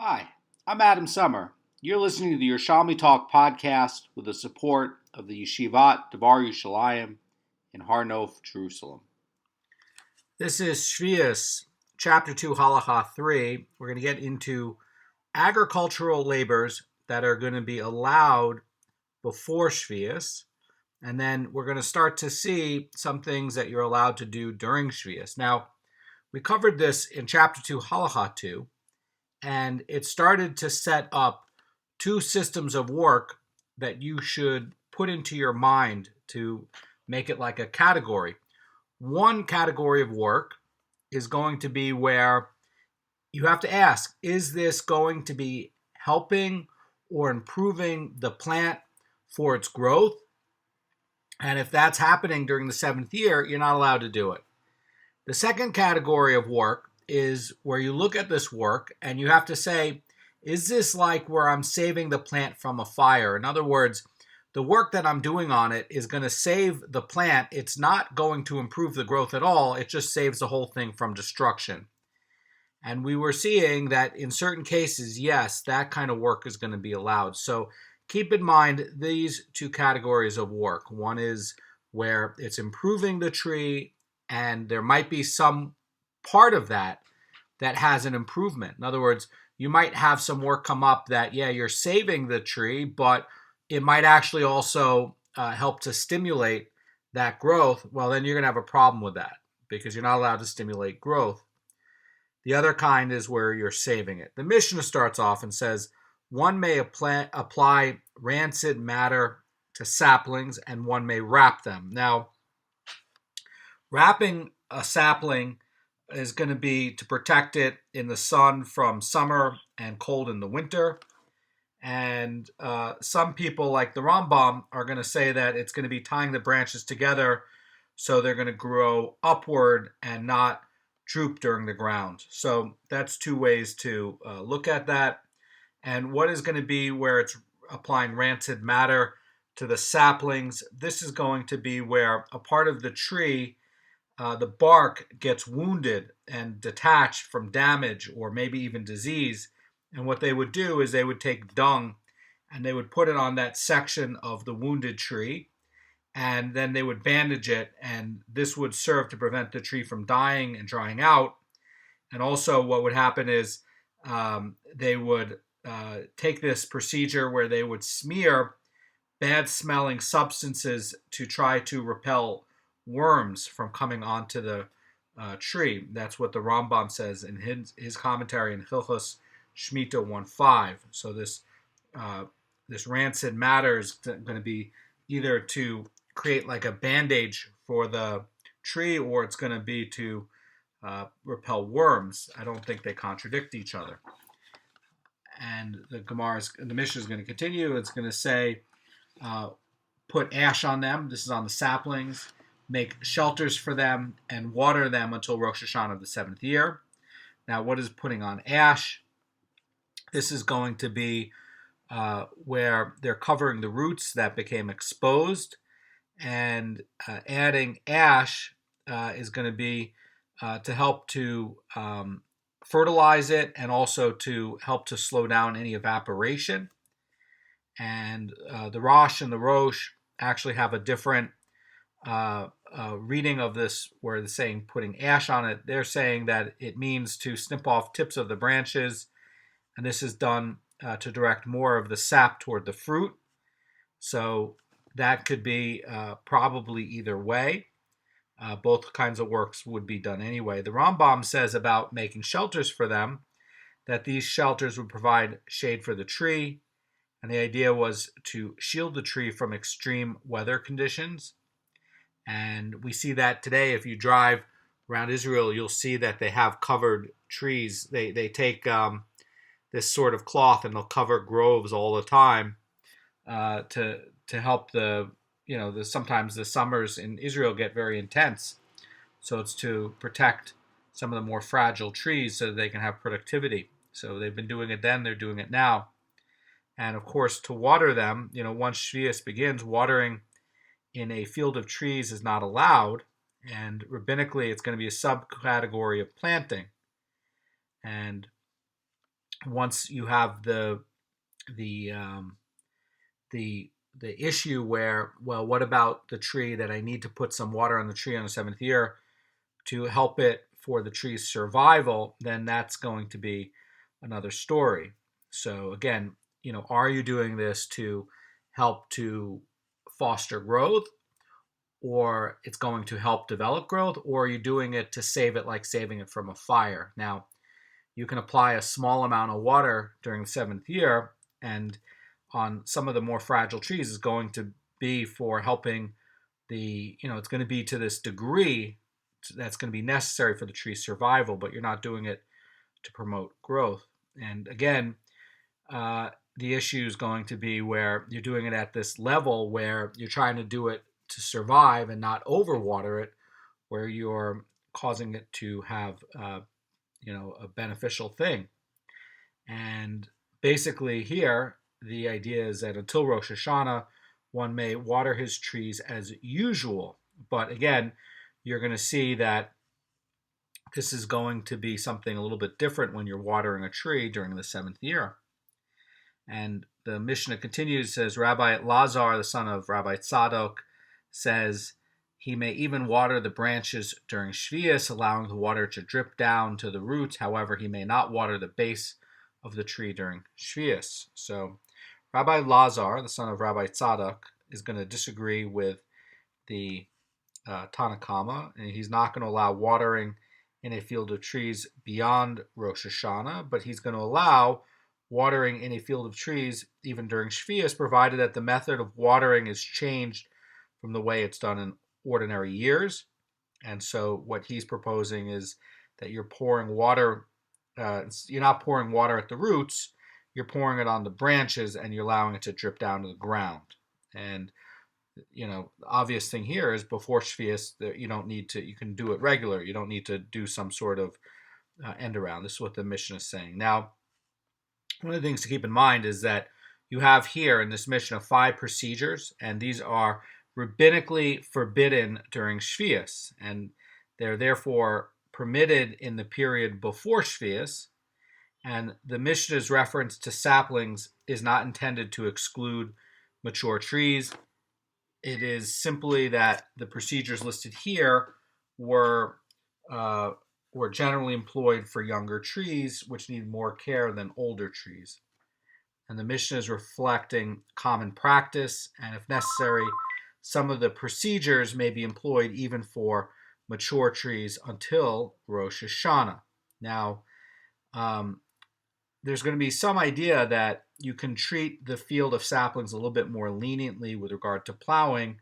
Hi, I'm Adam Summer. You're listening to the Yerushalmi Talk podcast with the support of the Yeshivat Devar Yerushalayim in Har Nof, Jerusalem. This is Sheviis, Chapter 2, Halacha 3. We're going to get into agricultural labors that are going to be allowed before Sheviis, and then we're going to start to see some things that you're allowed to do during Sheviis. Now, we covered this in Chapter 2, Halacha 2, and it started to set up two systems of work that you should put into your mind to make it like a category. One category of work is going to be where you have to ask, is this going to be helping or improving the plant for its growth? And if that's happening during the seventh year, you're not allowed to do it. The second category of work is where you look at this work and you have to say, is this like where I'm saving the plant from a fire? In other words, the work that I'm doing on it is going to save the plant. It's not going to improve the growth at all. It just saves the whole thing from destruction. And we were seeing that in certain cases, yes, that kind of work is going to be allowed. So keep in mind these two categories of work. One is where it's improving the tree and there might be some part of that has an improvement. In other words, you might have some work come up that, you're saving the tree, but it might actually also help to stimulate that growth. Well, then you're going to have a problem with that because you're not allowed to stimulate growth. The other kind is where you're saving it. The Mishnah starts off and says, one may apply rancid matter to saplings and one may wrap them. Now, wrapping a sapling is going to be to protect it in the sun from summer and cold in the winter. And some people, like the Rambam, are going to say that it's going to be tying the branches together so they're going to grow upward and not droop during the ground. So that's two ways to look at that. And what is going to be where it's applying rancid matter to the saplings? This is going to be where a part of the tree, the bark gets wounded and detached from damage or maybe even disease. And what they would do is they would take dung and they would put it on that section of the wounded tree, and then they would bandage it, and this would serve to prevent the tree from dying and drying out. And also what would happen is they would take this procedure where they would smear bad smelling substances to try to repel worms from coming onto the tree. That's what the Rambam says in his commentary in Hilchos Shemitah 1.5. So this rancid matter is going to be either to create like a bandage for the tree, or it's going to be to repel worms. I don't think they contradict each other. And the Mishnah is going to continue. It's going to say, put ash on them. This is on the saplings. Make shelters for them and water them until Rosh Hashanah of the seventh year. Now, what is putting on ash? This is going to be where they're covering the roots that became exposed, and adding ash is going to be to help to fertilize it and also to help to slow down any evaporation. And the Rosh and the Rosh actually have a different reading of this where they're saying putting ash on it. They're saying that it means to snip off tips of the branches, and this is done to direct more of the sap toward the fruit. So that could be probably either way. Both kinds of works would be done anyway. The Rambam says about making shelters for them that these shelters would provide shade for the tree, and the idea was to shield the tree from extreme weather conditions. And we see that today. If you drive around Israel, you'll see that they have covered trees. They take this sort of cloth and they'll cover groves all the time to help sometimes the summers in Israel get very intense. So it's to protect some of the more fragile trees so that they can have productivity. So they've been doing it then, they're doing it now. And of course, to water them, once Sheviis begins, watering in a field of trees is not allowed. And rabbinically, it's going to be a subcategory of planting. And once you have the um, the issue where, well, what about the tree that I need to put some water on the tree on the seventh year to help it for the tree's survival, then that's going to be another story. So again, are you doing this to help to foster growth, or it's going to help develop growth, or are you doing it to save it, like saving it from a fire? Now, you can apply a small amount of water during the seventh year, and on some of the more fragile trees is going to be for helping it's going to be to this degree that's going to be necessary for the tree's survival, but you're not doing it to promote growth. And again, the issue is going to be where you're doing it at this level where you're trying to do it to survive and not overwater it, where you're causing it to have a beneficial thing. And basically here, the idea is that until Rosh Hashanah, one may water his trees as usual. But again, you're going to see that this is going to be something a little bit different when you're watering a tree during the seventh year. And the Mishnah continues, says, Rabbi Lazar, the son of Rabbi Tzadok, says he may even water the branches during Sheviis, allowing the water to drip down to the roots. However, he may not water the base of the tree during Sheviis. So Rabbi Lazar, the son of Rabbi Tzadok, is going to disagree with the Tanakama, and he's not going to allow watering in a field of trees beyond Rosh Hashanah, but he's going to allow watering in a field of trees even during Sheviis, provided that the method of watering is changed from the way it's done in ordinary years. And so what he's proposing is that you're pouring water, you're not pouring water at the roots, you're pouring it on the branches and you're allowing it to drip down to the ground. And the obvious thing here is before Sheviis, you don't need to, you can do it regular. You don't need to do some sort of end around. This is what the Mishnah is saying. Now, one of the things to keep in mind is that you have here in this Mishnah 5 procedures, and these are rabbinically forbidden during Sheviis, and they're therefore permitted in the period before Sheviis. And the Mishnah's reference to saplings is not intended to exclude mature trees. It is simply that the procedures listed here were generally employed for younger trees, which need more care than older trees. And the Mishnah is reflecting common practice, and if necessary, some of the procedures may be employed even for mature trees until Rosh Hashanah. Now, there's going to be some idea that you can treat the field of saplings a little bit more leniently with regard to plowing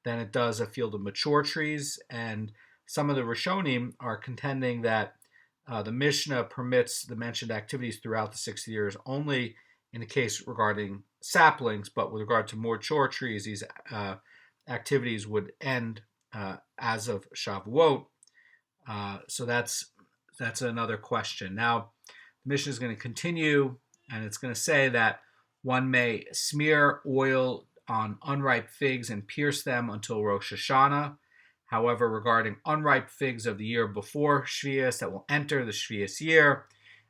than it does a field of mature trees. And some of the Rishonim are contending that the Mishnah permits the mentioned activities throughout the 6 years only in the case regarding saplings, but with regard to mature trees, these activities would end as of Shavuot. So that's another question. Now, the Mishnah is going to continue, and it's going to say that one may smear oil on unripe figs and pierce them until Rosh Hashanah. However, regarding unripe figs of the year before Sheviis that will enter the Sheviis year,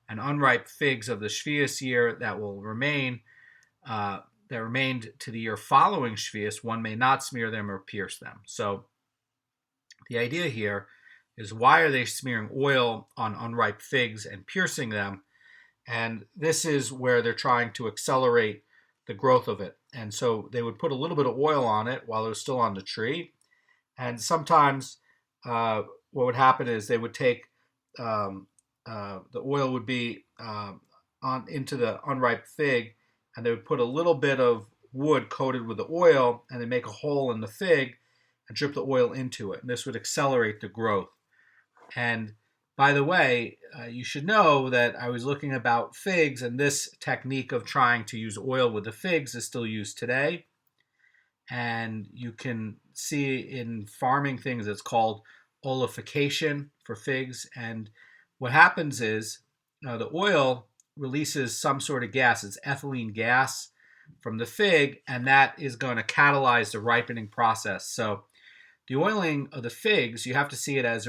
and unripe figs of the Sheviis year that will remained to the year following Sheviis, one may not smear them or pierce them. So the idea here is, why are they smearing oil on unripe figs and piercing them? And this is where they're trying to accelerate the growth of it. And so they would put a little bit of oil on it while it was still on the tree. And sometimes what would happen is they would take the oil would be on into the unripe fig, and they would put a little bit of wood coated with the oil, and they make a hole in the fig and drip the oil into it. And this would accelerate the growth. And by the way, you should know that I was looking about figs, and this technique of trying to use oil with the figs is still used today. And you can see in farming things, it's called olefication for figs. And what happens is the oil releases some sort of gas. It's ethylene gas from the fig, and that is going to catalyze the ripening process. So the oiling of the figs, you have to see it as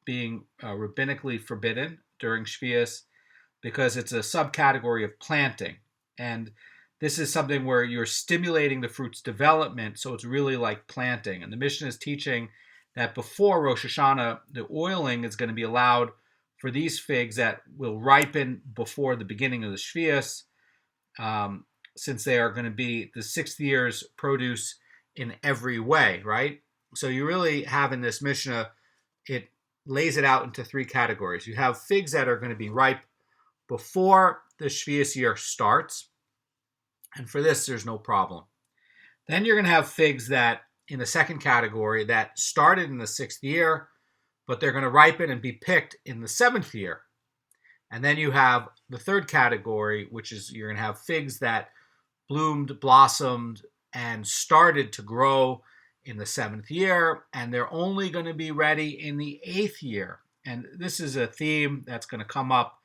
being rabbinically forbidden during Sheviis, because it's a subcategory of planting. And this is something where you're stimulating the fruit's development, so it's really like planting. And the Mishnah is teaching that before Rosh Hashanah, the oiling is going to be allowed for these figs that will ripen before the beginning of the Sheviis, since they are going to be the 6th year's produce in every way, right? So you really have in this Mishnah, it lays it out into 3 categories. You have figs that are going to be ripe before the Sheviis year starts, and for this, there's no problem. Then you're going to have figs that, in the second category, that started in the 6th year, but they're going to ripen and be picked in the 7th year. And then you have the third category, which is you're going to have figs that bloomed, blossomed, and started to grow in the 7th year, and they're only going to be ready in the 8th year. And this is a theme that's going to come up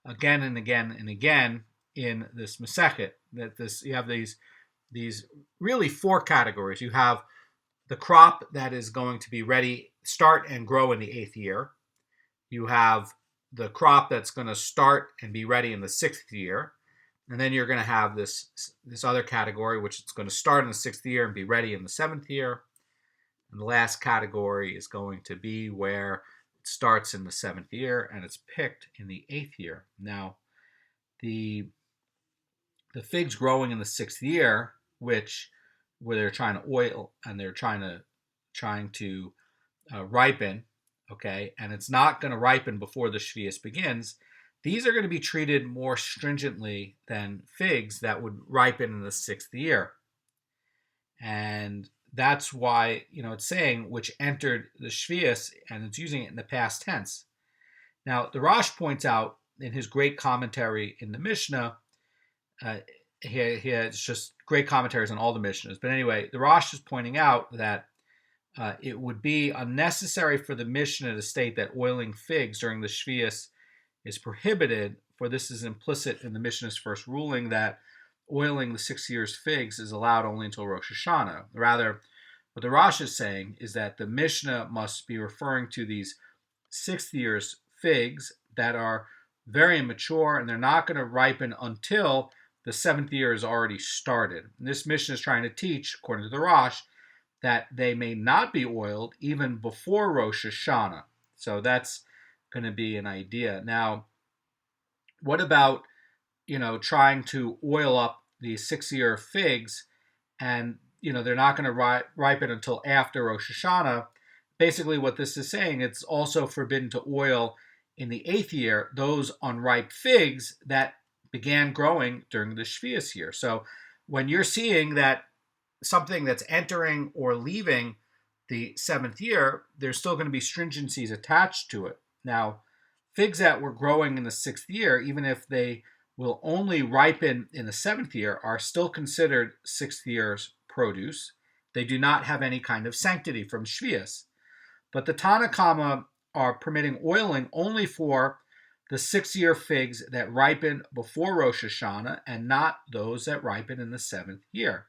again and again and again in this Masechet. You have these really 4 categories. You have the crop that is going to be ready, start and grow in the 8th year. You have the crop that's going to start and be ready in the 6th year. And then you're going to have this other category, which is going to start in the 6th year and be ready in the 7th year. And the last category is going to be where it starts in the 7th year and it's picked in the 8th year. Now, the figs growing in the 6th year, where they're trying to oil and they're trying to ripen, okay, and it's not going to ripen before the Sheviis begins, these are going to be treated more stringently than figs that would ripen in the 6th year. And that's why, it's saying which entered the Sheviis, and it's using it in the past tense. Now, the Rosh points out in his great commentary in the Mishnah, he has just great commentaries on all the Mishnahs. But anyway, the Rosh is pointing out that it would be unnecessary for the Mishnah to state that oiling figs during the Sheviis is prohibited, for this is implicit in the Mishnah's first ruling that oiling the 6 year's figs is allowed only until Rosh Hashanah. Rather, what the Rosh is saying is that the Mishnah must be referring to these 6th year's figs that are very immature and they're not going to ripen until the 7th year is already started. And this Mishnah is trying to teach, according to the Rosh, that they may not be oiled even before Rosh Hashanah. So that's going to be an idea. Now, what about, trying to oil up the 6-year figs and, they're not going to ripen until after Rosh Hashanah? Basically what this is saying, it's also forbidden to oil in the 8th year those unripe figs that began growing during the Sheviis year. So when you're seeing that something that's entering or leaving the 7th year, there's still going to be stringencies attached to it. Now, figs that were growing in the 6th year, even if they will only ripen in the 7th year, are still considered 6th year's produce. They do not have any kind of sanctity from Sheviis. But the Tanakhama are permitting oiling only for the 6-year figs that ripen before Rosh Hashanah and not those that ripen in the 7th year.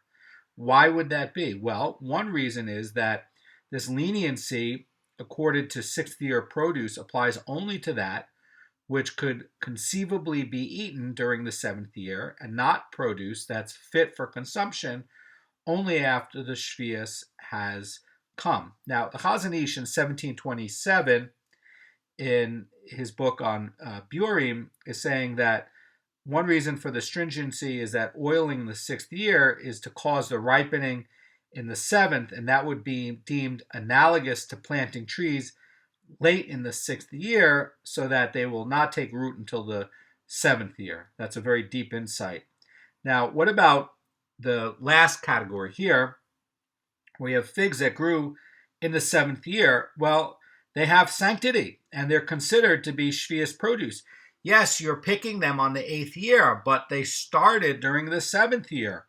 Why would that be? Well, one reason is that this leniency accorded to 6th year produce applies only to that which could conceivably be eaten during the 7th year and not produce that's fit for consumption only after the Sheviis has come. Now, the Chazan Ish in 1727 in his book on Beurim is saying that one reason for the stringency is that oiling in the 6th year is to cause the ripening in the 7th, and that would be deemed analogous to planting trees late in the 6th year so that they will not take root until the 7th year. That's a very deep insight. Now, what about the last category here? We have figs that grew in the 7th year. Well, they have sanctity, and they're considered to be Sheviis produce. Yes, you're picking them on the 8th year, but they started during the 7th year.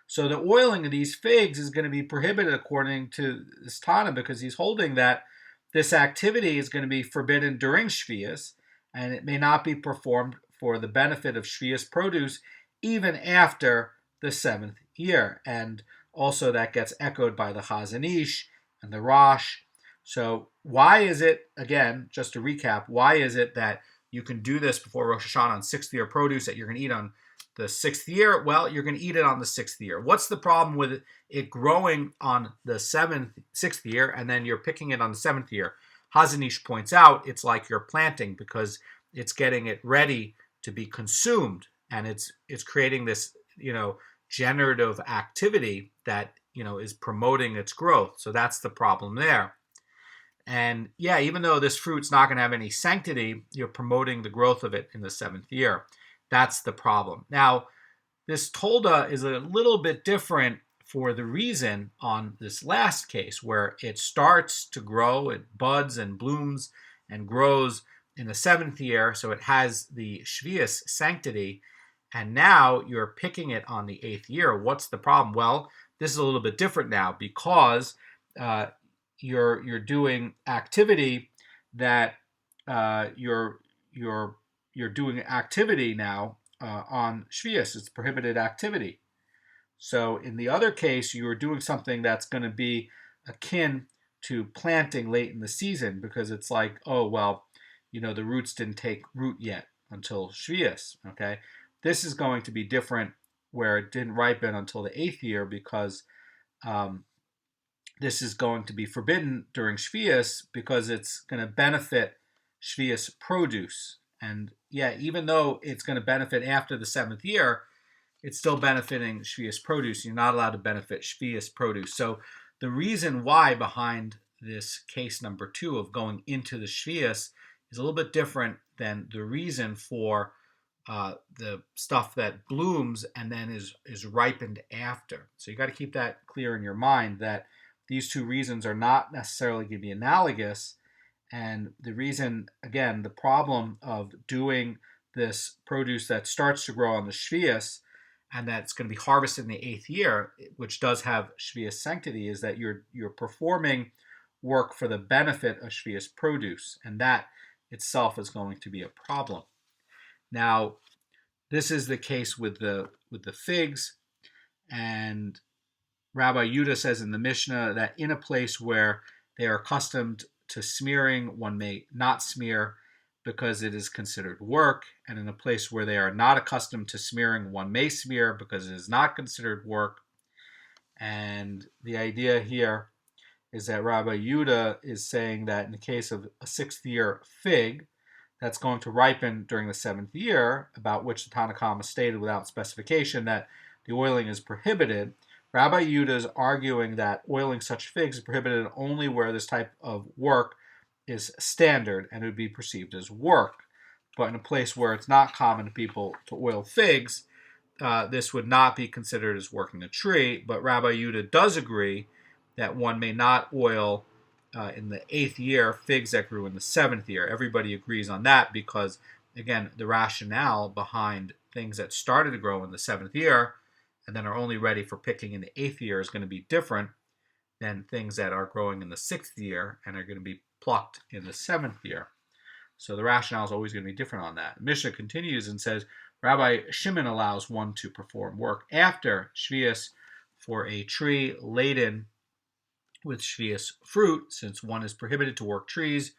So the oiling of these figs is going to be prohibited according to this Tana, because he's holding that this activity is going to be forbidden during Sheviis, and it may not be performed for the benefit of Sheviis produce even after the 7th year. And also that gets echoed by the Chazan Ish and the Rosh. So why is it, again, just to recap, why is it that you can do this before Rosh Hashanah on sixth year produce that you're going to eat on the sixth year. Well, you're going to eat it on the sixth year. What's the problem with it growing on the sixth year and then you're picking it on the seventh year? Chazan Ish points out it's like you're planting because it's getting it ready to be consumed, and it's creating this generative activity that is promoting its growth. So that's the problem there. And yeah, even though this fruit's not going to have any sanctity, you're promoting the growth of it in the seventh year. That's the problem. Now, this tolda is a little bit different for the reason on this last case where it starts to grow, it buds and blooms and grows in the seventh year, so it has the Sheviis sanctity, and now you're picking it on the eighth year. What's the problem? Well, this is a little bit different now because you're doing activity that you're doing activity now on Sheviis. It's prohibited activity. So in the other case, you're doing something that's going to be akin to planting late in the season because it's like, oh, well, the roots didn't take root yet until Sheviis, okay? This is going to be different where it didn't ripen until the eighth year because this is going to be forbidden during Sheviis because it's going to benefit Sheviis produce. And yeah, even though it's going to benefit after the seventh year, it's still benefiting Sheviis produce. You're not allowed to benefit Sheviis produce. So the reason why behind this case number 2 of going into the Sheviis is a little bit different than the reason for the stuff that blooms and then is ripened after. So you got to keep that clear in your mind that these two reasons are not necessarily going to be analogous. And the reason, again, the problem of doing this produce that starts to grow on the Sheviis and that's going to be harvested in the eighth year, which does have Sheviis sanctity, is that you're performing work for the benefit of Sheviis produce, and that itself is going to be a problem. Now, this is the case with the figs, and Rabbi Yehuda says in the Mishnah that in a place where they are accustomed to smearing, one may not smear because it is considered work, and in a place where they are not accustomed to smearing, one may smear because it is not considered work. And the idea here is that Rabbi Yehuda is saying that in the case of a sixth year fig that's going to ripen during the seventh year, about which the Tanna Kama stated without specification that the oiling is prohibited, Rabbi Yehuda is arguing that oiling such figs is prohibited only where this type of work is standard and it would be perceived as work. But in a place where it's not common to people to oil figs, this would not be considered as working a tree. But Rabbi Yehuda does agree that one may not oil in the eighth year figs that grew in the seventh year. Everybody agrees on that because, again, the rationale behind things that started to grow in the seventh year and then are only ready for picking in the eighth year is going to be different than things that are growing in the sixth year and are going to be plucked in the seventh year. So the rationale is always going to be different on that. Mishnah continues and says, Rabbi Shimon allows one to perform work after Sheviis for a tree laden with Sheviis fruit, since one is prohibited to work trees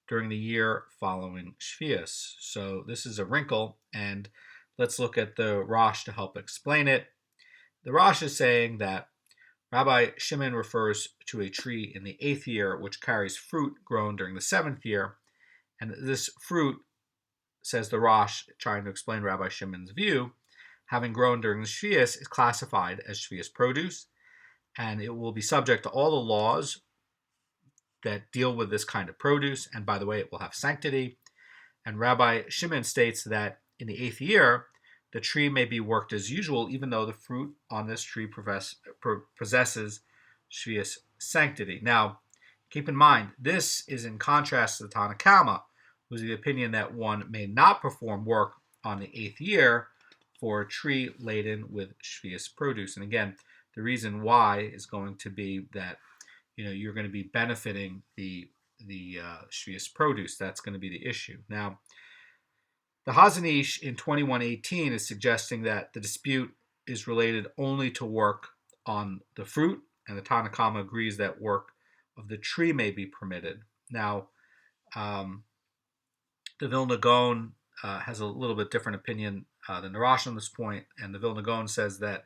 during the year following Sheviis. So this is a wrinkle, and let's look at the Rosh to help explain it. The Rosh is saying that Rabbi Shimon refers to a tree in the eighth year which carries fruit grown during the seventh year, and this fruit, says the Rosh, trying to explain Rabbi Shimon's view, having grown during the Sheviis, is classified as Sheviis produce, and it will be subject to all the laws that deal with this kind of produce, and by the way, it will have sanctity. And Rabbi Shimon states that in the eighth year, the tree may be worked as usual, even though the fruit on this tree possesses Sheviis sanctity. Now, keep in mind, this is in contrast to the Tanna Kama, who's the opinion that one may not perform work on the eighth year for a tree laden with Sheviis produce. And again, the reason why is going to be that you're going to be benefiting the Sheviis produce. That's going to be the issue. Now, the Chazan Ish in 2118 is suggesting that the dispute is related only to work on the fruit, and the Tanna Kama agrees that work of the tree may be permitted. Now, The Vilna Goan has a little bit different opinion than the Rosh on this point, and the Vilna Goan says that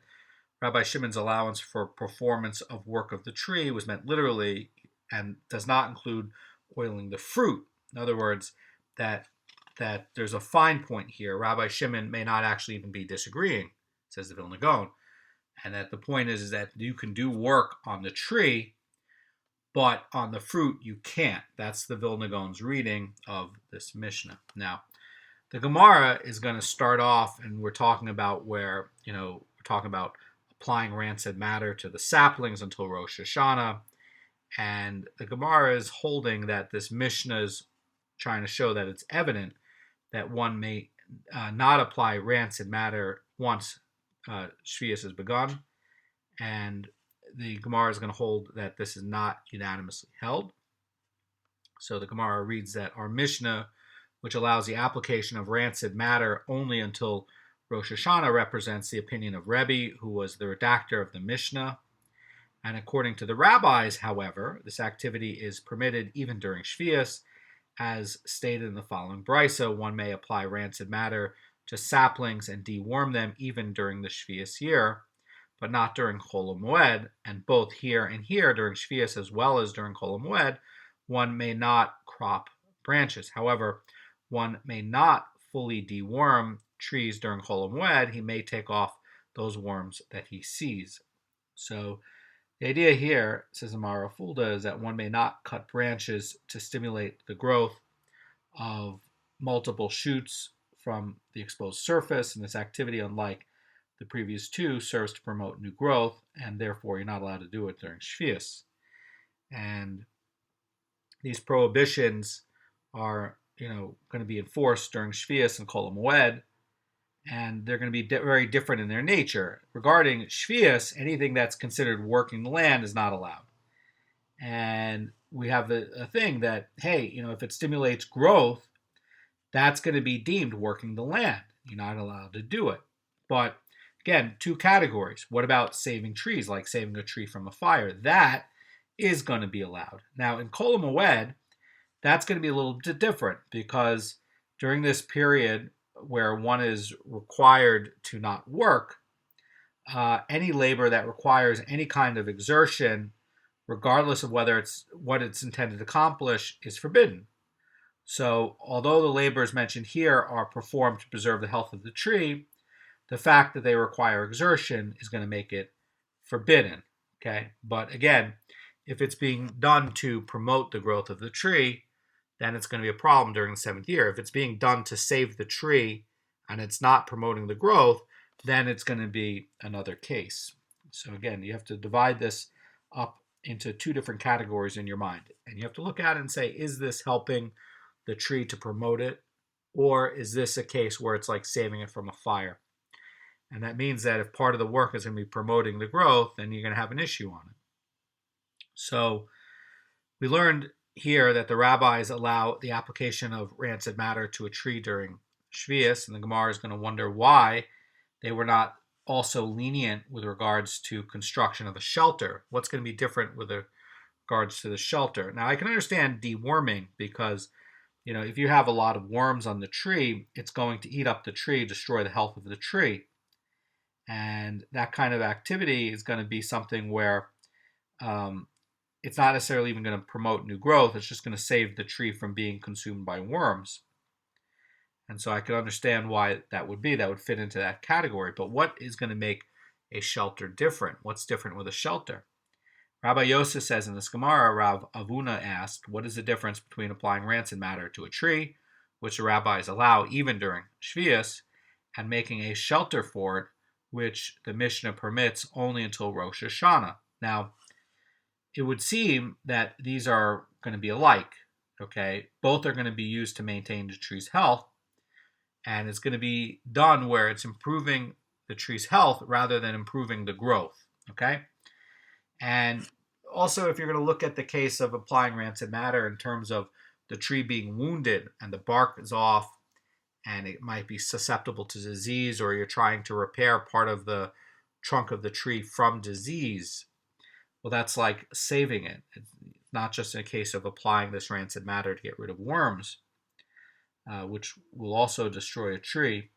Rabbi Shimon's allowance for performance of work of the tree was meant literally and does not include oiling the fruit. In other words, that there's a fine point here. Rabbi Shimon may not actually even be disagreeing, says the Vilna Gaon, and that the point is that you can do work on the tree, but on the fruit you can't. That's the Vilna Gaon's reading of this Mishnah. Now, the Gemara is going to start off, and we're talking about where, we're talking about applying rancid matter to the saplings until Rosh Hashanah. And the Gemara is holding that this Mishnah is trying to show that it's evident that one may not apply rancid matter once Sheviis has begun. And the Gemara is going to hold that this is not unanimously held. So the Gemara reads that our Mishnah, which allows the application of rancid matter only until Rosh Hashanah, represents the opinion of Rebbe, who was the redactor of the Mishnah. And according to the rabbis, however, this activity is permitted even during Sheviis, as stated in the following brisa. One may apply rancid matter to saplings and deworm them even during the Sheviis year, but not during Chol HaMoed. And both here and here, during Sheviis as well as during Chol HaMoed, one may not crop branches. However, one may not fully deworm trees during Chol HaMoed. He may take off those worms that he sees. So the idea here, says Amara Fulda, is that one may not cut branches to stimulate the growth of multiple shoots from the exposed surface, and this activity, unlike the previous two, serves to promote new growth, and therefore you're not allowed to do it during Sheviis. And these prohibitions are, going to be enforced during Sheviis and Chol HaMoed, and they're going to be very different in their nature. Regarding Sheviis, anything that's considered working the land is not allowed. And we have a thing that, hey, if it stimulates growth, that's going to be deemed working the land. You're not allowed to do it. But again, two categories. What about saving trees, like saving a tree from a fire? That is going to be allowed. Now, in Chol HaMoed, that's going to be a little bit different, because during this period where one is required to not work, any labor that requires any kind of exertion, regardless of whether it's what it's intended to accomplish, is forbidden. So although the labors mentioned here are performed to preserve the health of the tree, the fact that they require exertion is going to make it forbidden. Okay, but again, if it's being done to promote the growth of the tree, then it's going to be a problem during the 7th year. If it's being done to save the tree and it's not promoting the growth, then it's going to be another case. So again, you have to divide this up into two different categories in your mind. And you have to look at it and say, is this helping the tree to promote it? Or is this a case where it's like saving it from a fire? And that means that if part of the work is going to be promoting the growth, then you're going to have an issue on it. So we learned here that the rabbis allow the application of rancid matter to a tree during Sheviis, and the Gemara is going to wonder why they were not also lenient with regards to construction of a shelter. What's going to be different with regards to the shelter? Now, I can understand deworming, because if you have a lot of worms on the tree, it's going to eat up the tree, destroy the health of the tree. And that kind of activity is going to be something where it's not necessarily even going to promote new growth. It's just going to save the tree from being consumed by worms. And so I can understand why that would be. That would fit into that category. But what is going to make a shelter different? What's different with a shelter? Rabbi Yosef says in this Gemara, Rav Avuna asked, what is the difference between applying rancid matter to a tree, which the rabbis allow even during Sheviis, and making a shelter for it, which the Mishnah permits only until Rosh Hashanah? Now, it would seem that these are going to be alike, okay? Both are going to be used to maintain the tree's health, and it's going to be done where it's improving the tree's health rather than improving the growth, okay? And also, if you're going to look at the case of applying rancid matter in terms of the tree being wounded and the bark is off and it might be susceptible to disease, or you're trying to repair part of the trunk of the tree from disease, well, that's like saving it. It's not just a case of applying this rancid matter to get rid of worms. which will also destroy a tree.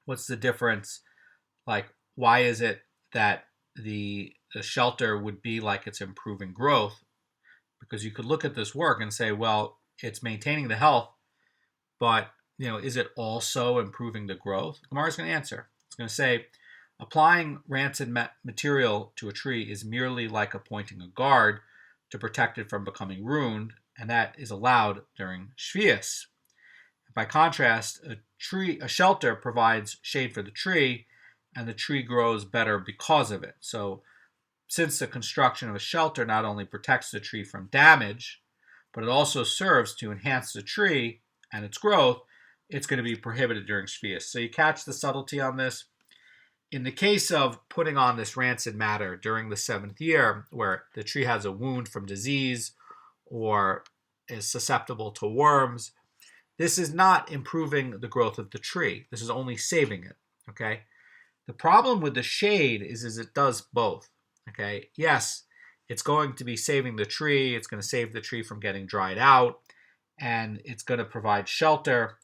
What's the difference? Like, why is it that the shelter would be like it's improving growth? Because you could look at this work and say, well, it's maintaining the health, but is it also improving the growth? Gemara is going to answer. It's going to say, applying rancid material to a tree is merely like appointing a guard to protect it from becoming ruined, and that is allowed during Sheviis. By contrast, a shelter provides shade for the tree, and the tree grows better because of it. So, since the construction of a shelter not only protects the tree from damage, but it also serves to enhance the tree and its growth, it's going to be prohibited during Sheviis. So you catch the subtlety on this? In the case of putting on this rancid matter during the 7th year, where the tree has a wound from disease or is susceptible to worms, this is not improving the growth of the tree. This is only saving it, okay? The problem with the shade is it does both, okay? Yes, it's going to be saving the tree. It's going to save the tree from getting dried out, and it's going to provide shelter,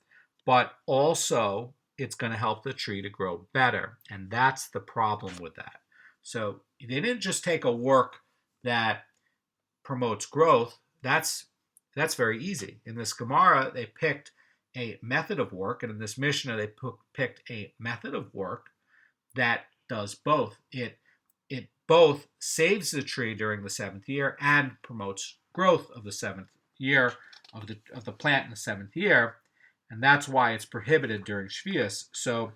but also it's going to help the tree to grow better, and that's the problem with that. So they didn't just take a work that promotes growth. That's very easy. In this Gemara, they picked a method of work, and in this Mishnah, they picked a method of work that does both. It both saves the tree during the 7th year and promotes growth of the 7th year of the plant in the 7th year, and that's why it's prohibited during Sheviis. So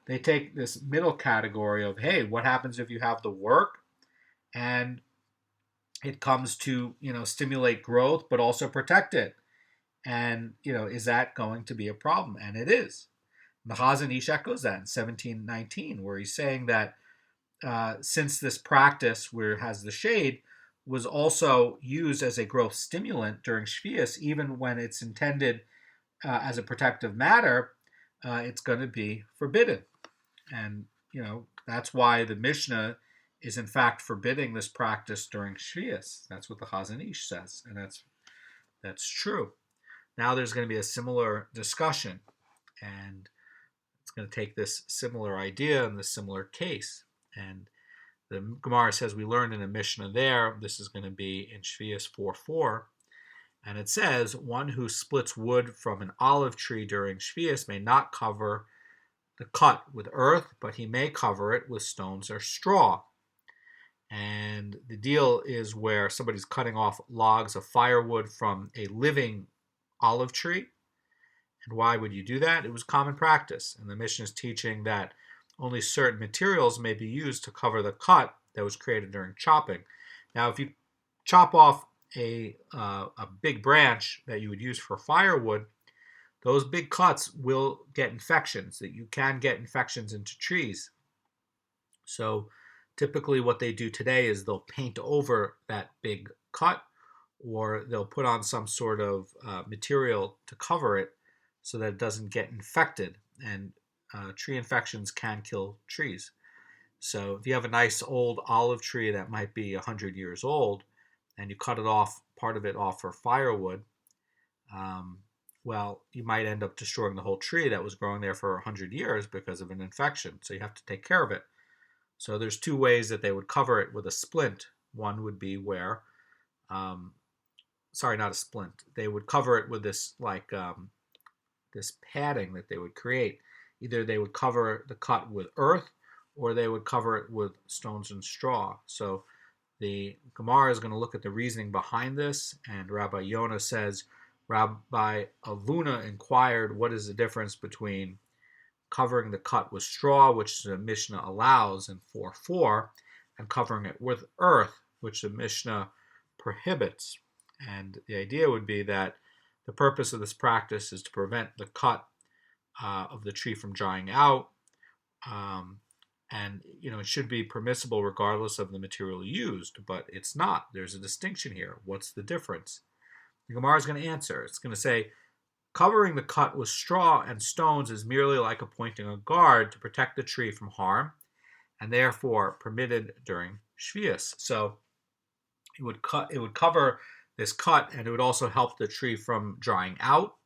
they take this middle category of, hey, what happens if you have the work and it comes to stimulate growth but also protect it, and is that going to be a problem? And it is. The Chazan Ish echoes that in 1719, where he's saying that since this practice where it has the shade was also used as a growth stimulant during Sheviis, even when it's intended as a protective matter, it's going to be forbidden. And that's why the Mishnah is in fact forbidding this practice during Sheviis. That's what the Chazan Ish says, and that's true. Now there's going to be a similar discussion, and it's going to take this similar idea in this similar case. And the Gemara says we learned in a Mishnah there, this is going to be in Sheviis 4:4, and it says, one who splits wood from an olive tree during Sheviis may not cover the cut with earth, but he may cover it with stones or straw. And the deal is where somebody's cutting off logs of firewood from a living olive tree. And why would you do that? It was common practice. And the Mishnah is teaching that only certain materials may be used to cover the cut that was created during chopping. Now, if you chop off a big branch that you would use for firewood, those big cuts will get infections, that you can get infections into trees. So typically what they do today is they'll paint over that big cut, or they'll put on some sort of material to cover it so that it doesn't get infected. And tree infections can kill trees. So if you have a nice old olive tree that might be 100 years old, and you cut it off, part of it off for firewood, well, you might end up destroying the whole tree that was growing there for 100 years because of an infection. So you have to take care of it. So there's two ways that they would cover it with a splint. One would be where, sorry, not a splint. They would cover it with this this padding that they would create. Either they would cover the cut with earth, or they would cover it with stones and straw. So the Gemara is going to look at the reasoning behind this, and Rabbi Yonah says, Rabbi Avuna inquired, what is the difference between covering the cut with straw, which the Mishnah allows in 4:4, and covering it with earth, which the Mishnah prohibits? And the idea would be that the purpose of this practice is to prevent the cut of the tree from drying out, and it should be permissible regardless of the material used, but it's not. There's a distinction here. What's the difference? The Gemara is going to answer. It's going to say, covering the cut with straw and stones is merely like appointing a guard to protect the tree from harm, and therefore permitted during Sheviis. So it would cover this cut, and it would also help the tree from drying out.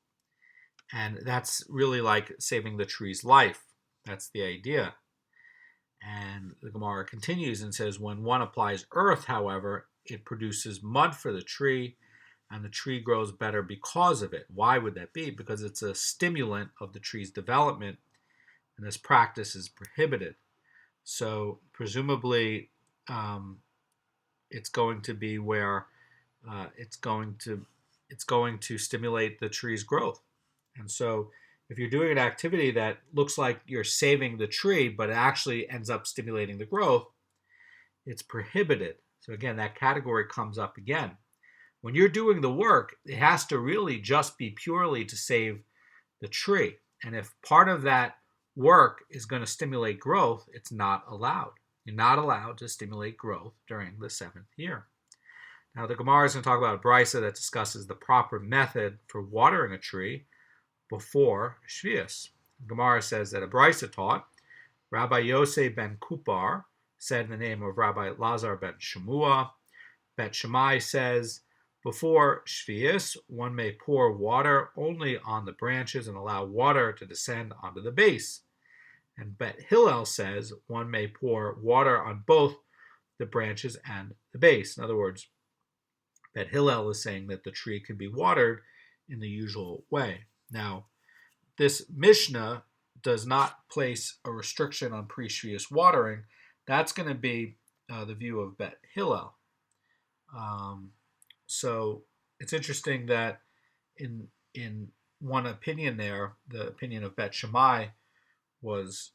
And that's really like saving the tree's life. That's the idea. And the Gemara continues and says, when one applies earth, however, it produces mud for the tree, and the tree grows better because of it. Why would that be? Because it's a stimulant of the tree's development, and this practice is prohibited. So presumably, it's going to be where it's going to stimulate the tree's growth. And so if you're doing an activity that looks like you're saving the tree, but it actually ends up stimulating the growth, it's prohibited. So again, that category comes up again. When you're doing the work, it has to really just be purely to save the tree. And if part of that work is going to stimulate growth, it's not allowed. You're not allowed to stimulate growth during the 7th year. Now, the Gemara is going to talk about a brisa that discusses the proper method for watering a tree before Sheviis. The Gemara says that a brisa taught, Rabbi Yosef ben Kupar said in the name of Rabbi Lazar ben Shemua. Bet Shammai says, before Sheviis, one may pour water only on the branches and allow water to descend onto the base. And Bet Hillel says one may pour water on both the branches and the base. In other words, Bet Hillel is saying that the tree can be watered in the usual way. Now, this Mishnah does not place a restriction on pre-Sheviis watering. That's going to be the view of Bet Hillel. So it's interesting that in one opinion there, the opinion of Bet Shammai was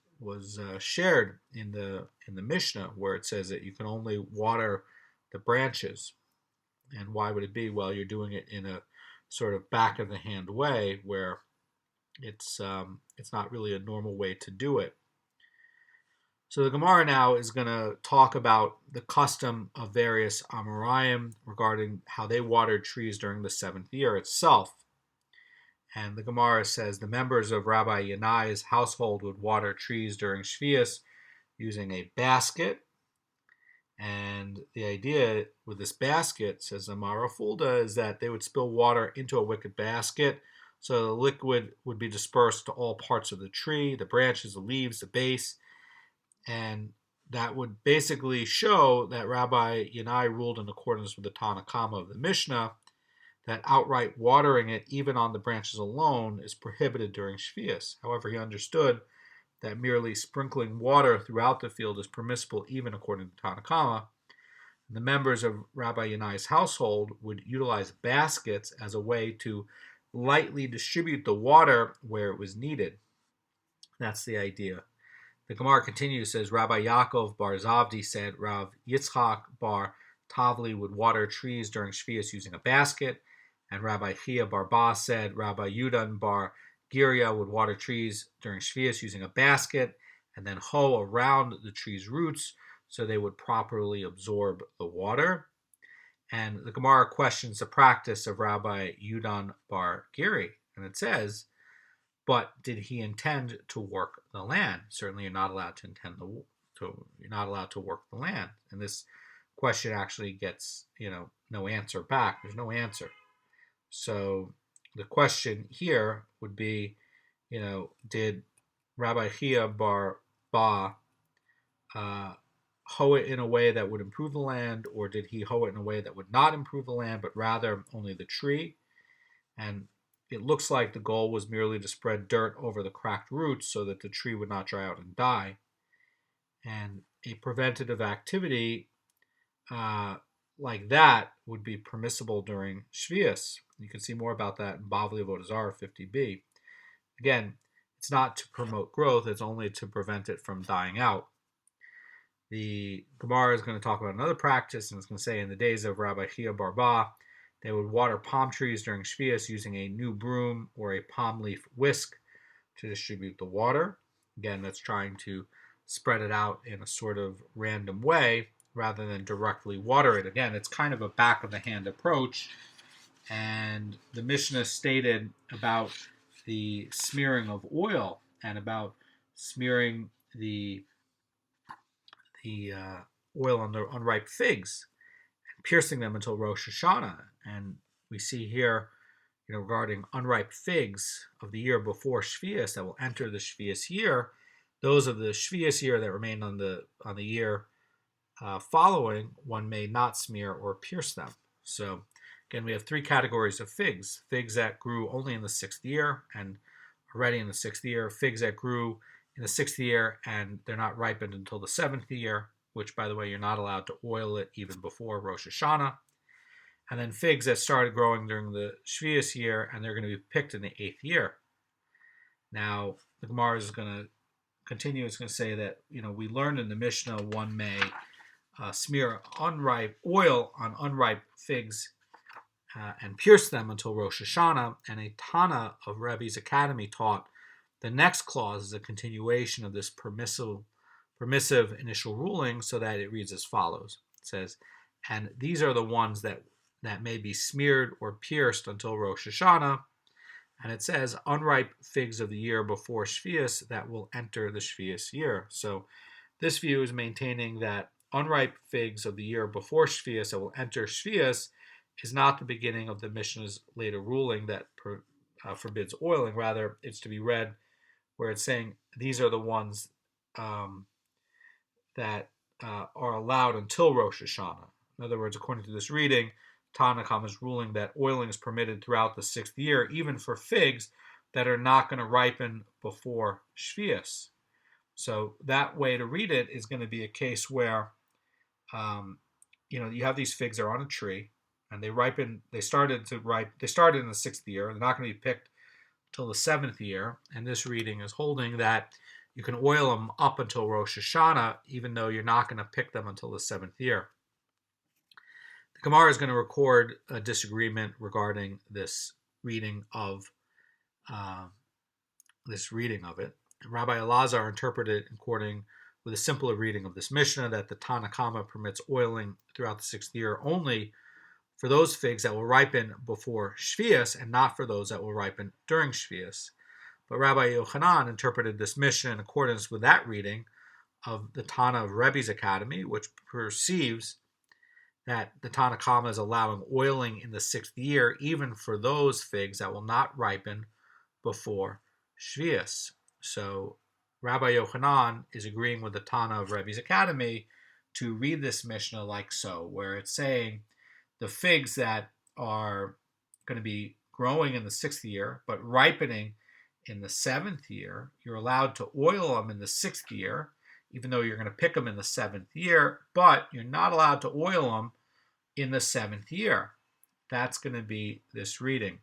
shared in the Mishnah, where it says that you can only water the branches. And why would it be? Well, you're doing it in a sort of back of the hand way, where it's not really a normal way to do it. So the Gemara now is going to talk about the custom of various Amoraim regarding how they watered trees during the 7th year itself. And the Gemara says the members of Rabbi Yanai's household would water trees during Sheviis using a basket. And the idea with this basket, says Amara Fulda, is that they would spill water into a wicker basket, so the liquid would be dispersed to all parts of the tree, the branches, the leaves, the base. And that would basically show that Rabbi Yanai ruled in accordance with the Tanna Kama of the Mishnah, that outright watering it, even on the branches alone, is prohibited during Sheviis. However, he understood that merely sprinkling water throughout the field is permissible, even according to Tanna Kama. The members of Rabbi Yanai's household would utilize baskets as a way to lightly distribute the water where it was needed. That's the idea. The Gemara continues, says, Rabbi Yaakov bar Zavdi said Rav Yitzchak bar Tavli would water trees during Sheviis using a basket, and Rabbi Chia bar Ba said Rabbi Yudan bar Giria would water trees during Sheviis using a basket and then hoe around the tree's roots so they would properly absorb the water. And the Gemara questions the practice of Rabbi Yudan bar Giri, and it says, but did he intend to work the land? Certainly, you're not allowed to work the land. And this question actually gets, no answer back. There's no answer. So the question here would be, did Rabbi Chia bar Ba hoe it in a way that would improve the land, or did he hoe it in a way that would not improve the land, but rather only the tree? And it looks like the goal was merely to spread dirt over the cracked roots so that the tree would not dry out and die. And a preventative activity like that would be permissible during Sheviis. You can see more about that in Bavli Avodah Zarah 50b. Again, it's not to promote growth, it's only to prevent it from dying out. The Gemara is going to talk about another practice, and it's going to say in the days of Rabbi Chia bar Ba, they would water palm trees during Sheviis using a new broom or a palm leaf whisk to distribute the water. Again, that's trying to spread it out in a sort of random way rather than directly water it. Again, it's kind of a back-of-the-hand approach. And the Mishnah stated about the smearing of oil and about smearing the oil on the unripe figs, piercing them until Rosh Hashanah. And we see here, regarding unripe figs of the year before Sheviis that will enter the Sheviis year, those of the Sheviis year that remain on the year following, one may not smear or pierce them. So again, we have three categories of figs: figs that grew only in the 6th year and already in the 6th year, figs that grew in the 6th year and they're not ripened until the 7th year, which, by the way, you're not allowed to oil it even before Rosh Hashanah. And then figs that started growing during the Sheviis year and they're going to be picked in the 8th year. Now, the Gemara is going to continue. It's going to say that, we learned in the Mishnah one may smear unripe oil on unripe figs and pierce them until Rosh Hashanah. And a Tana of Rebbe's Academy taught the next clause is a continuation of this permissive initial ruling, so that it reads as follows. It says, and these are the ones that may be smeared or pierced until Rosh Hashanah. And it says, unripe figs of the year before Sheviis that will enter the Sheviis year. So this view is maintaining that unripe figs of the year before Sheviis that will enter Sheviis is not the beginning of the Mishnah's later ruling that forbids oiling. Rather, it's to be read where it's saying these are the ones that are allowed until Rosh Hashanah. In other words, according to this reading, Tanna Kama is ruling that oiling is permitted throughout the 6th year, even for figs that are not going to ripen before Sheviis. So that way to read it is going to be a case where, you have these figs that are on a tree, and they ripen. They started in the 6th year. They're not going to be picked till the 7th year. And this reading is holding that you can oil them up until Rosh Hashanah, even though you're not going to pick them until the 7th year. The Gemara is going to record a disagreement regarding this reading of it. Rabbi Elazar interpreted according with a simpler reading of this Mishnah that the Tana Kama permits oiling throughout the 6th year only for those figs that will ripen before Sheviis and not for those that will ripen during Sheviis. But Rabbi Yochanan interpreted this Mishnah in accordance with that reading of the Tana of Rebbe's Academy, which perceives that the Tana Kama is allowing oiling in the 6th year, even for those figs that will not ripen before Sheviis. So Rabbi Yochanan is agreeing with the Tana of Rebbe's Academy to read this Mishnah like so, where it's saying the figs that are going to be growing in the 6th year, but ripening in the 7th year, you're allowed to oil them in the 6th year, even though you're going to pick them in the 7th year, but you're not allowed to oil them in the 7th year. That's going to be this reading.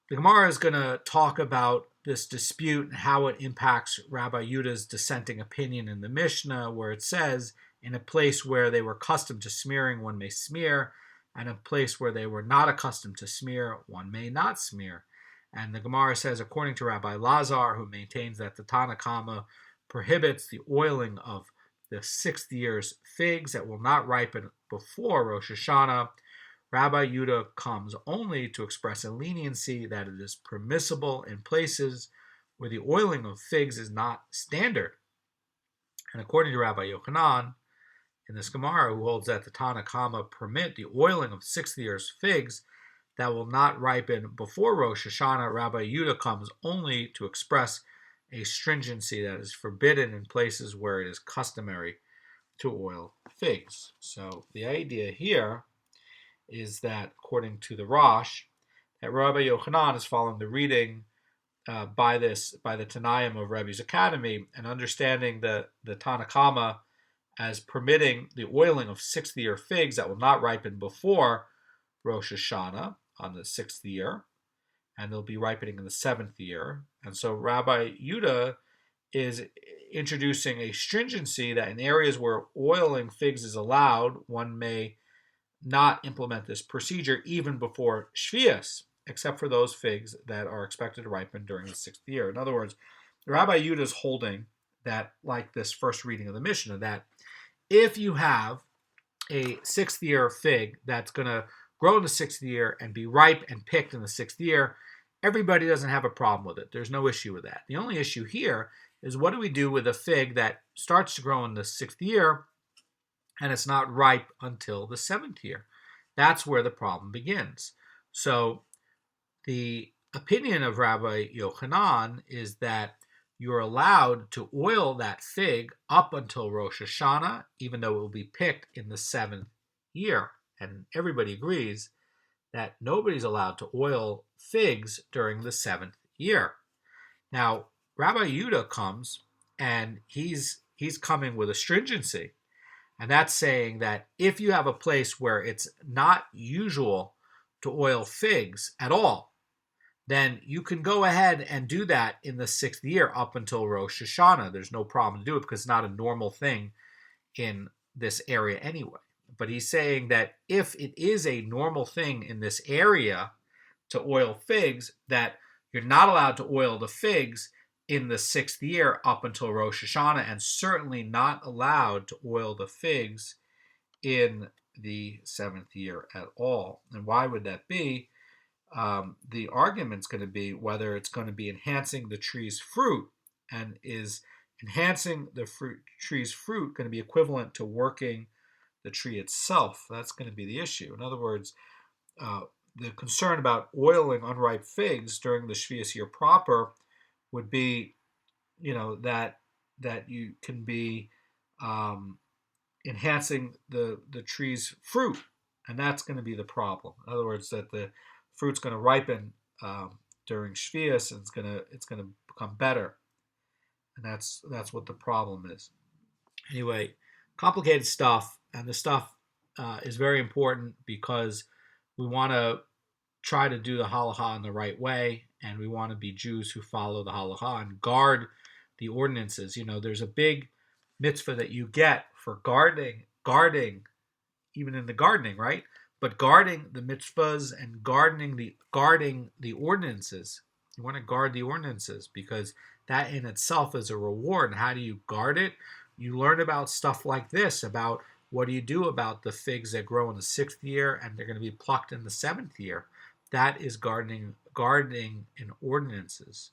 The Gemara is going to talk about this dispute and how it impacts Rabbi Yuda's dissenting opinion in the Mishnah, where it says, in a place where they were accustomed to smearing, one may smear, and a place where they were not accustomed to smear, one may not smear. And the Gemara says, according to Rabbi Lazar, who maintains that the Tana Kama prohibits the oiling of the 6th year's figs that will not ripen before Rosh Hashanah, Rabbi Yudah comes only to express a leniency that it is permissible in places where the oiling of figs is not standard. And according to Rabbi Yochanan, in this Gemara, who holds that the Tana Kama permit the oiling of 6th year's figs that will not ripen before Rosh Hashanah, Rabbi Yudah comes only to express a stringency that is forbidden in places where it is customary to oil figs. So the idea here is that, according to the Rosh, that Rabbi Yochanan is following the reading by the Tanaim of Rebbe's Academy and understanding the Tana Kama as permitting the oiling of 6th year figs that will not ripen before Rosh Hashanah on the 6th year, and they'll be ripening in the 7th year. And so Rabbi Yudah is introducing a stringency that in areas where oiling figs is allowed, one may not implement this procedure even before Sheviis, except for those figs that are expected to ripen during the 6th year. In other words, Rabbi Yudah is holding that, like this first reading of the Mishnah, that if you have a 6th year fig that's going to grow in the 6th year and be ripe and picked in the 6th year, everybody doesn't have a problem with it. There's no issue with that. The only issue here is, what do we do with a fig that starts to grow in the 6th year and it's not ripe until the 7th year? That's where the problem begins. So The opinion of Rabbi Yochanan is that you're allowed to oil that fig up until Rosh Hashanah, even though it will be picked in the 7th year. And everybody agrees that nobody's allowed to oil figs during the 7th year. Now, Rabbi Yehuda comes, and he's coming with a stringency. And that's saying that if you have a place where it's not usual to oil figs at all, then you can go ahead and do that in the 6th year up until Rosh Hashanah. There's no problem to do it because it's not a normal thing in this area anyway. But he's saying that if it is a normal thing in this area to oil figs, that you're not allowed to oil the figs in the 6th year up until Rosh Hashanah, and certainly not allowed to oil the figs in the 7th year at all. And why would that be? The argument's going to be whether it's going to be enhancing the tree's fruit, and is enhancing the tree's fruit going to be equivalent to working the tree itself? That's going to be the issue. In other words, the concern about oiling unripe figs during the Sheviis year proper would be, that you can be enhancing the tree's fruit, and that's going to be the problem. In other words, that the fruit's going to ripen during Sheviis, and it's going to become better, and that's what the problem is. Anyway, complicated stuff, and the stuff is very important because we want to try to do the halacha in the right way, and we want to be Jews who follow the halacha and guard the ordinances. There's a big mitzvah that you get for guarding, even in the gardening, right? But guarding the mitzvahs and guarding the ordinances. You want to guard the ordinances because that in itself is a reward. And how do you guard it? You learn about stuff like this, about what do you do about the figs that grow in the 6th year and they're going to be plucked in the 7th year. That is guarding in ordinances,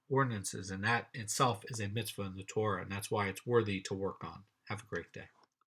and that itself is a mitzvah in the Torah, and that's why it's worthy to work on. Have a great day.